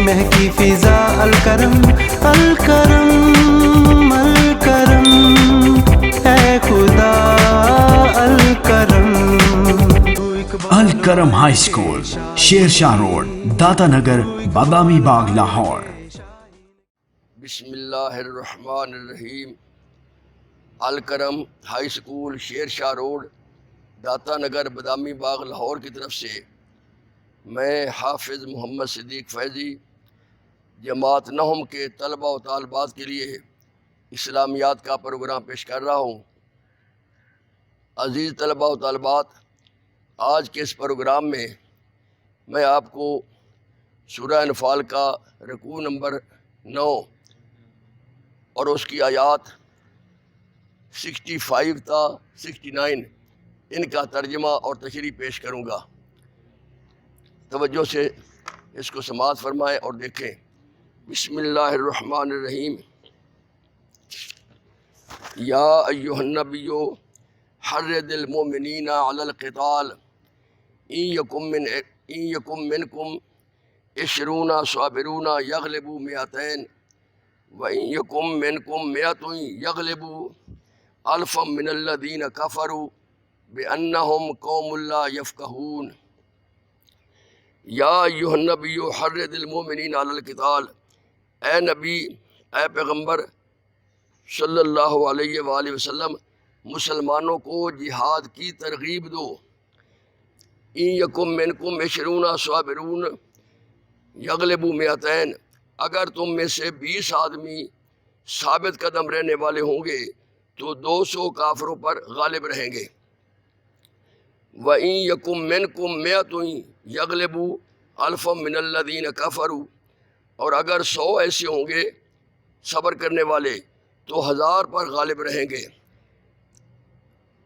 مہکی فضا الکرم الکرم الکرم اے خدا Al-Karam Al-Karam high school, Sher Shah road, داتا نگر، بادامی باغ، لاہور۔ بسم اللہ الرحمن الرحیم۔ Al-Karam high school, Sher Shah road, داتا نگر، بادامی باغ، لاہور کی طرف سے میں حافظ محمد صدیق فیضی جماعت نہم کے طلباء و طالبات کے لیے اسلامیات کا پروگرام پیش کر رہا ہوں۔ عزیز طلباء و طالبات، آج کے اس پروگرام میں میں آپ کو سورہ انفال کا رکوع نمبر 9 اور اس کی آیات 65 تا 69 ان کا ترجمہ اور تشریح پیش کروں گا۔ توجہ سے اس کو سماعت فرمائیں اور دیکھیں۔ بسم اللہ الرحمن الرحیم۔ یا ایھا النبی حرض المؤمنین علی القتال ان یکم منکم 20 صابرون یغلبوا 200 وَإِن يَكُن مِّنكُم مِّائَةٌ يَغْلِبُوا أَلْفًا مِّنَ الَّذِينَ كَفَرُوا بِأَنَّهُمْ قَوْمٌ لَّا يَفْقَهُونَ۔ یا ایھا النبی حرض المؤمنین علی القتال، اے نبی، اے پیغمبر صلی اللہ علیہ وآلہ وسلم، مسلمانوں کو جہاد کی ترغیب دو۔ ان یکم منکم 20 صابرون یغلبوا 200، اگر تم میں سے 20 آدمی ثابت قدم رہنے والے ہوں گے تو 200 کافروں پر غالب رہیں گے۔ وَإِن يَكُن مِّنكُم مِّائَةٌ يَغْلِبُوا أَلْفًا مِّنَ الَّذِينَ كَفَرُوا، اور اگر 100 ایسے ہوں گے صبر کرنے والے تو 1000 پر غالب رہیں گے۔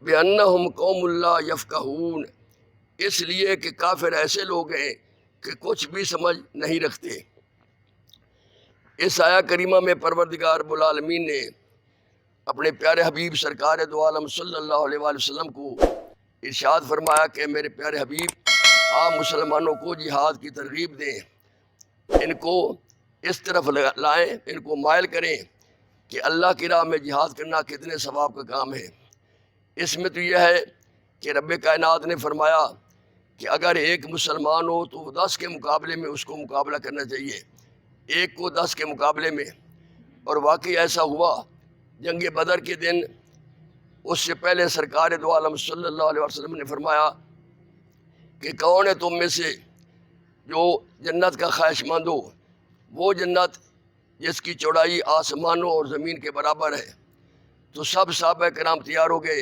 بِأَنَّهُمْ قَوْمٌ لَّا يَفْقَهُونَ، اس لیے کہ کافر ایسے لوگ ہیں کہ کچھ بھی سمجھ نہیں رکھتے۔ اس آیہ کریمہ میں پروردگار رب العالمین نے اپنے پیارے حبیب سرکار دو عالم صلی اللہ علیہ وآلہ وسلم کو ارشاد فرمایا کہ میرے پیارے حبیب، آپ مسلمانوں کو جہاد کی ترغیب دیں، ان کو اس طرف لائیں، ان کو مائل کریں کہ اللہ کی راہ میں جہاد کرنا کتنے ثواب کا کام ہے۔ اس میں تو یہ ہے کہ رب کائنات نے فرمایا کہ اگر ایک مسلمان ہو تو 10 کے مقابلے میں اس کو مقابلہ کرنا چاہیے، ایک کو 10 کے مقابلے میں۔ اور واقعی ایسا ہوا، جنگ بدر کے دن اس سے پہلے سرکار دو عالم صلی اللہ علیہ وسلم نے فرمایا کہ کون ہے تم میں سے جو جنت کا خواہش مند ہو، وہ جنت جس کی چوڑائی آسمانوں اور زمین کے برابر ہے۔ تو سب صحابہ کرام تیار ہو گئے۔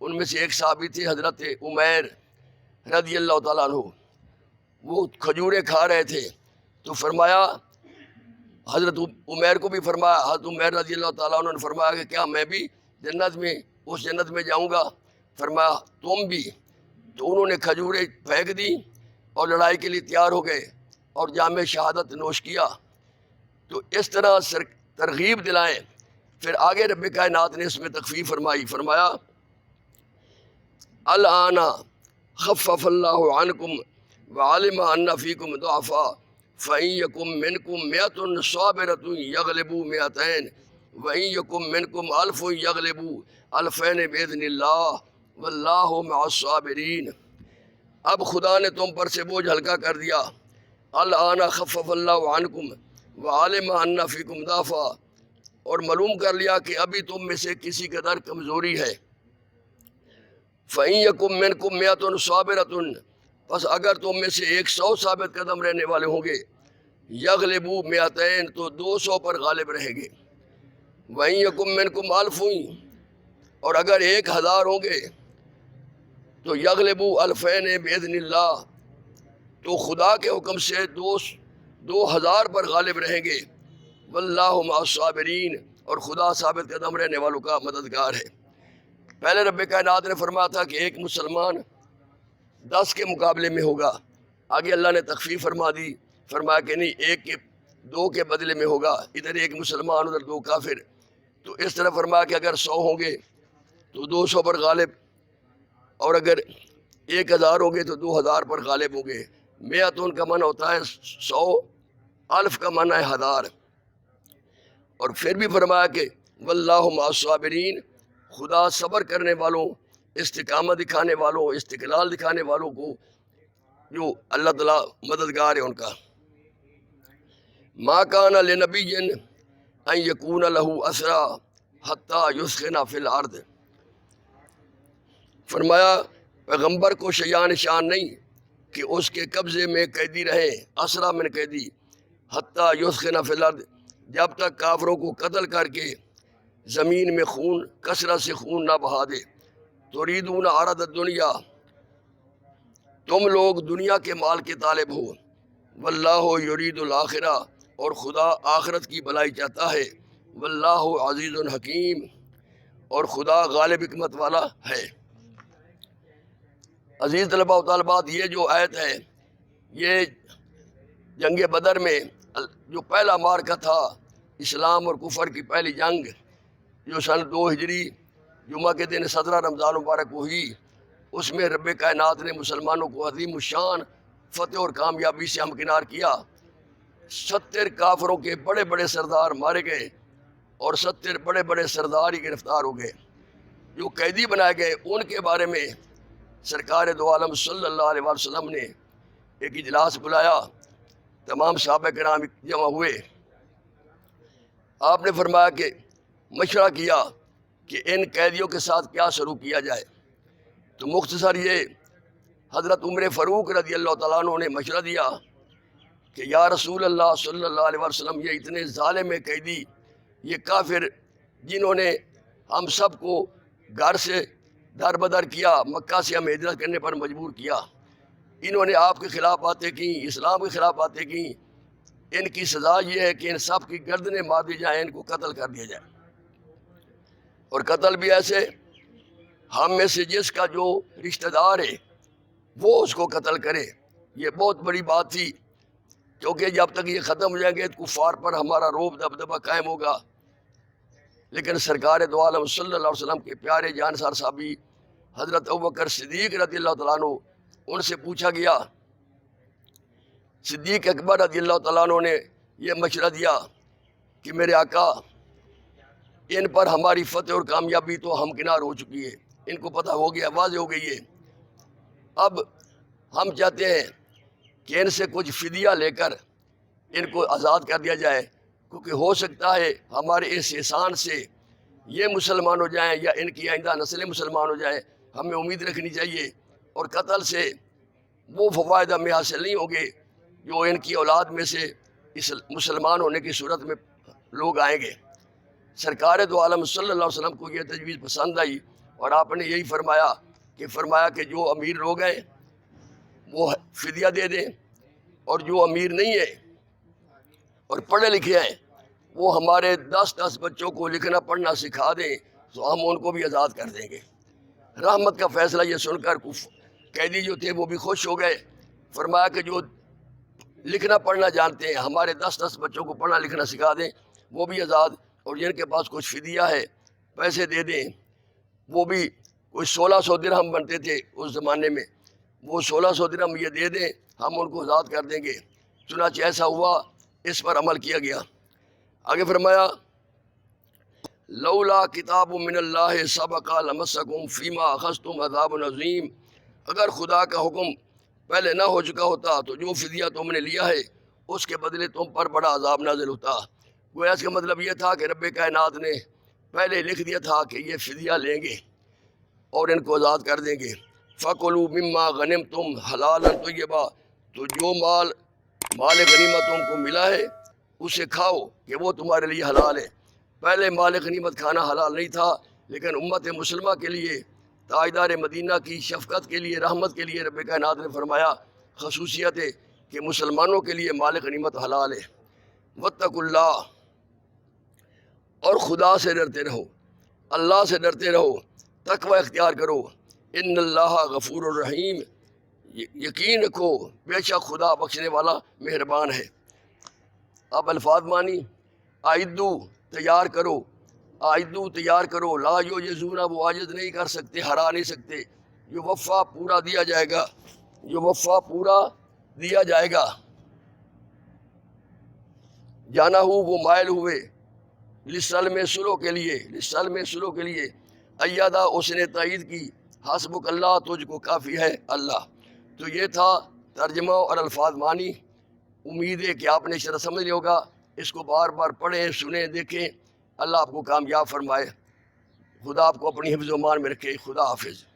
ان میں سے ایک صحابی تھے حضرت عمیر رضی اللہ تعالیٰ عنہ، وہ کھجوریں کھا رہے تھے، تو فرمایا، حضرت عمیر کو بھی فرمایا، حضرت عمیر رضی اللہ تعالیٰ عنہ نے فرمایا کہ کیا میں بھی جنت میں اس جنت میں جاؤں گا؟ فرمایا تم بھی۔ تو انہوں نے کھجوریں پھینک دی اور لڑائی کے لیے تیار ہو گئے اور جام شہادت نوش کیا۔ تو اس طرح ترغیب دلائیں۔ پھر آگے رب کائنات نے اس میں تخفیف فرمائی، فرمایا الآن خفف اللہ عنکم وعلم ان فیکم ضعفا فإن یکم منکم 100 صابرۃ یغلبوا 200 وإن یکم منکم 1000 یغلبوا 2000 بإذن اللہ واللہ مع الصابرین۔ اب خدا نے تم پر سے بوجھ ہلکا کر دیا۔ الآن خفف اللہ عنکم وعلم ان فیکم ضعفا، اور معلوم کر لیا کہ ابھی تم میں سے کسی قدر کمزوری ہے۔ فإن یکم منکم 100 صابرۃ، پس اگر تم میں سے 100 ثابت قدم رہنے والے ہوں گے، یغلبوا 200 تو 200 پر غالب رہیں گے۔ وإن یکم منکم 1000، اور اگر 1000 ہوں گے تو یغلبوا 2000 بإذن اللہ، تو خدا کے حکم سے 2000 پر غالب رہیں گے۔ واللہ مع الصابرین، اور خدا ثابت قدم رہنے والوں کا مددگار ہے۔ پہلے رب کائنات نے فرمایا تھا کہ ایک مسلمان 10 کے مقابلے میں ہوگا، آگے اللہ نے تخفیف فرما دی، فرمایا کہ نہیں، 2 کے بدلے میں ہوگا، ادھر ایک مسلمان ادھر 2 کافر۔ تو اس طرح فرمایا کہ اگر 100 ہوں گے تو 200 پر غالب، اور اگر 1000 ہوں گے تو 2000 پر غالب ہوں گے۔ 100 کا معنی ہوتا ہے 100 الف کا معنی ہے ہزار، اور پھر بھی فرمایا کہ واللہ مع الصابرین، خدا صبر کرنے والوں، استقامت دکھانے والوں، استقلال دکھانے والوں کو جو اللہ تعالیٰ مددگار ہے ان کا۔ ما کان لنبی ان یکون لہ اسرا حتی یثخن فی الارض، فرمایا پیغمبر کو شیان شان نہیں کہ اس کے قبضے میں قیدی رہے، اسرا من قیدی، حتی یثخن فی الارض، جب تک کافروں کو قتل کر کے زمین میں خون، کثرت سے خون نہ بہا دے۔ تریدون عرض الدنیا، تم لوگ دنیا کے مال کے طالب ہو، واللہ یرید الآخرہ، اور خدا آخرت کی بھلائی چاہتا ہے، واللہ عزیز حکیم، اور خدا غالب حکمت والا ہے۔ عزیز طلباء و طالبات، یہ جو آیت ہے یہ جنگ بدر میں جو پہلا معرکہ تھا، اسلام اور کفر کی پہلی جنگ، جو سن 2 ہجری جمعہ کے دن 17 رمضان مبارک ہوئی، اس میں رب کائنات نے مسلمانوں کو عظیم الشان فتح اور کامیابی سے ہمکنار کیا۔ 70 کافروں کے بڑے بڑے سردار مارے گئے اور 70 بڑے بڑے سردار ہی گرفتار ہو گئے۔ جو قیدی بنائے گئے ان کے بارے میں سرکار دو عالم صلی اللہ علیہ وسلم نے ایک اجلاس بلایا، تمام صحابہ کرام جمع ہوئے۔ آپ نے فرمایا کہ مشورہ کیا کہ ان قیدیوں کے ساتھ کیا سلوک کیا جائے، تو مختصر یہ حضرت عمر فاروق رضی اللہ تعالیٰ عنہ نے مشورہ دیا کہ یا رسول اللہ صلی اللہ علیہ وسلم، یہ اتنے ظالم قیدی، یہ کافر جنہوں نے ہم سب کو گھر سے در بدر کیا، مکہ سے ہمیں ہجرت کرنے پر مجبور کیا، انہوں نے آپ کے خلاف باتیں کی، اسلام کے خلاف باتیں کی، ان کی سزا یہ ہے کہ ان سب کی گردنیں مار دی جائیں، ان کو قتل کر دیا جائے، اور قتل بھی ایسے ہم میں سے جس کا جو رشتہ دار ہے وہ اس کو قتل کرے۔ یہ بہت بڑی بات تھی، کیونکہ جب تک یہ ختم ہو جائیں گے تو کفار پر ہمارا روب دبدبہ قائم ہوگا۔ لیکن سرکار دو عالم صلی اللہ علیہ وسلم کے پیارے جانسار صحابی حضرت ابوبکر صدیق رضی اللہ تعالیٰ عنہ، ان سے پوچھا گیا، صدیق اکبر رضی اللہ تعالیٰ عنہ نے یہ مشورہ دیا کہ میرے آقا، ان پر ہماری فتح اور کامیابی تو ہمکنار ہو چکی ہے، ان کو پتہ ہو گیا، واضح ہو گئی ہے، اب ہم چاہتے ہیں کہ ان سے کچھ فدیہ لے کر ان کو آزاد کر دیا جائے، کیونکہ ہو سکتا ہے ہمارے اس احسان سے یہ مسلمان ہو جائیں یا ان کی آئندہ نسلیں مسلمان ہو جائیں، ہمیں امید رکھنی چاہیے، اور قتل سے وہ فوائد ہمیں حاصل نہیں ہوں گے جو ان کی اولاد میں سے اس مسلمان ہونے کی صورت میں لوگ آئیں گے۔ سرکار دو عالم صلی اللہ علیہ وسلم کو یہ تجویز پسند آئی، اور آپ نے یہی فرمایا کہ جو امیر لوگ ہیں وہ فدیہ دے دیں، اور جو امیر نہیں ہے اور پڑھے لکھے ہیں وہ ہمارے 10 بچوں کو لکھنا پڑھنا سکھا دیں، تو ہم ان کو بھی آزاد کر دیں گے۔ رحمت کا فیصلہ یہ سن کر قیدی جو تھے وہ بھی خوش ہو گئے، فرمایا کہ جو لکھنا پڑھنا جانتے ہیں ہمارے 10 بچوں کو پڑھنا لکھنا سکھا دیں، وہ بھی آزاد، اور جن کے پاس کچھ فدیہ ہے پیسے دے دیں، وہ بھی کوئی 1600 درہم بنتے تھے اس زمانے میں، وہ 1600 درہم یہ دے دیں، ہم ان کو آزاد کر دیں گے۔ چنانچہ ایسا ہوا، اس پر عمل کیا گیا۔ آگے فرمایا لولا کتاب من اللہ سبق لمسکم فیما اخذتم عذاب عظیم، اگر خدا کا حکم پہلے نہ ہو چکا ہوتا تو جو فدیہ تم نے لیا ہے اس کے بدلے تم پر بڑا عذاب نازل ہوتا۔ گویا اس کا مطلب یہ تھا کہ رب کائنات نے پہلے لکھ دیا تھا کہ یہ فدیہ لیں گے اور ان کو آزاد کر دیں گے۔ فَكُلُوا مِمَّا غَنِمْتُمْ حَلَالًا طَيِّبًا، تو جو مال غنیمت تم کو ملا ہے اسے کھاؤ کہ وہ تمہارے لیے حلال ہے۔ پہلے مال غنیمت کھانا حلال نہیں تھا، لیکن امت مسلمہ کے لیے، تاجدار مدینہ کی شفقت کے لیے، رحمت کے لیے رب کائنات نے فرمایا، خصوصیت ہے کہ مسلمانوں کے لیے مال غنیمت حلال ہے۔ وَاتَّقُوا اللَّهَ، اور خدا سے ڈرتے رہو، اللہ سے ڈرتے رہو، تقوی اختیار کرو۔ ان اللہ غفور الرحیم، یقین رکھو بے شک خدا بخشنے والا مہربان ہے۔ اب الفاظ مانی، آئدو تیار کرو، آئدو تیار کرو، لا یعجزون، وہ عاجز نہیں کر سکتے، ہرا نہیں سکتے، جو وفا پورا دیا جائے گا، جو وفا پورا دیا جائے گا۔ جانا ہو وہ مائل ہوئے لسلم سلو کے لیے، لسلم سلو کے لیے، ایدہ اس نے تائید کی، حسبک اللہ تجھ کو کافی ہے اللہ۔ تو یہ تھا ترجمہ اور الفاظ معنی۔ امید ہے کہ آپ نے شرح سمجھ لیا ہوگا، اس کو بار بار پڑھیں، سنیں، دیکھیں۔ اللہ آپ کو کامیاب فرمائے، خدا آپ کو اپنی حفظ و امان میں رکھے۔ خدا حافظ۔